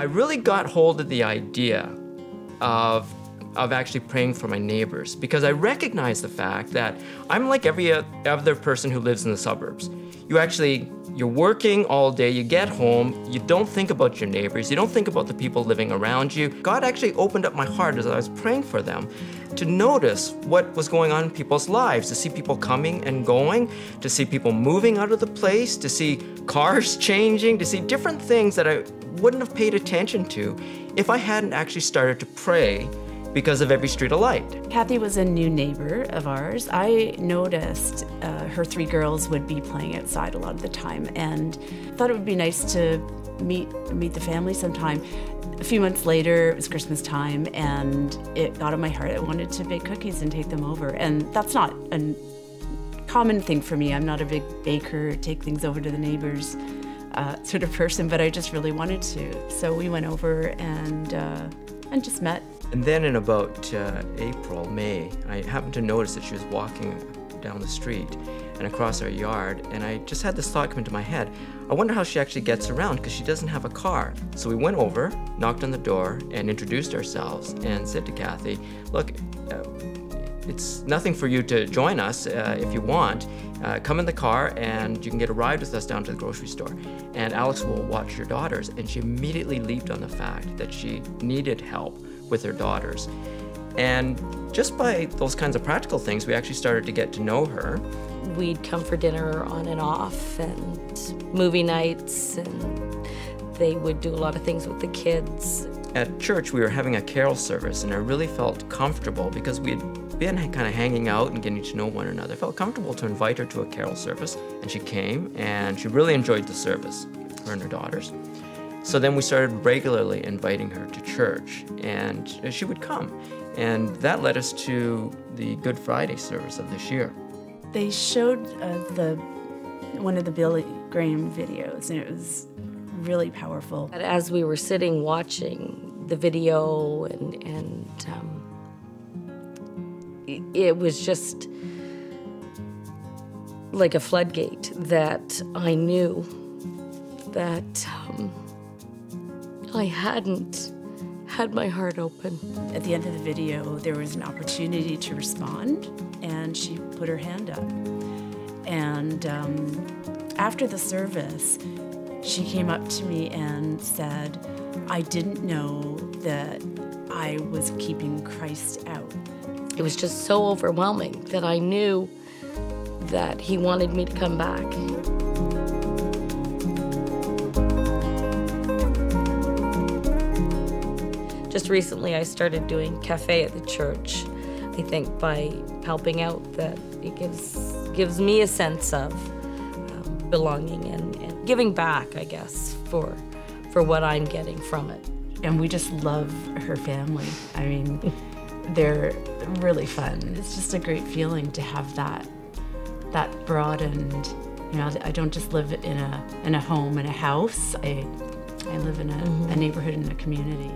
I really got hold of the idea of actually praying for my neighbors, because I recognize the fact that I'm like every other person who lives in the suburbs. You're working all day, you get home, you don't think about your neighbors, you don't think about the people living around you. God actually opened up my heart as I was praying for them to notice what was going on in people's lives, to see people coming and going, to see people moving out of the place, to see cars changing, to see different things that I wouldn't have paid attention to if I hadn't actually started to pray because of Every Street of Light. Cathy was a new neighbor of ours. I noticed her 3 girls would be playing outside a lot of the time, and thought it would be nice to meet the family sometime. A few months later, it was Christmas time, and it got on my heart. I wanted to bake cookies and take them over, and that's not a common thing for me. I'm not a big baker, take things over to the neighbors sort of person, but I just really wanted to. So we went over and just met. And then in about April, May, I happened to notice that she was walking down the street and across our yard, and I just had this thought come into my head. I wonder how she actually gets around, because she doesn't have a car. So we went over, knocked on the door, and introduced ourselves and said to Cathy, look, it's nothing for you to join us if you want. Come in the car and you can get a ride with us down to the grocery store. And Alex will watch your daughters. And she immediately leaped on the fact that she needed help with her daughters. And just by those kinds of practical things, we actually started to get to know her. We'd come for dinner on and off, and movie nights, and they would do a lot of things with the kids. At church, we were having a carol service, and I really felt comfortable because we had been kind of hanging out and getting to know one another. I felt comfortable to invite her to a carol service, and she came, and she really enjoyed the service, her and her daughters. So then we started regularly inviting her to church, and she would come. And that led us to the Good Friday service of this year. They showed one of the Billy Graham videos, and it was really powerful. As we were sitting watching the video, it was just like a floodgate that I knew that I hadn't had my heart open. At the end of the video, there was an opportunity to respond, and she put her hand up. And after the service, she came up to me and said, I didn't know that I was keeping Christ out. It was just so overwhelming that I knew that he wanted me to come back. Just recently, I started doing cafe at the church. I think by helping out, that it gives me a sense of belonging and giving back, I guess, for what I'm getting from it. And we just love her family. I mean, they're really fun. It's just a great feeling to have that broadened. You know, I don't just live in a home, in a house. I live in a neighborhood, in a community.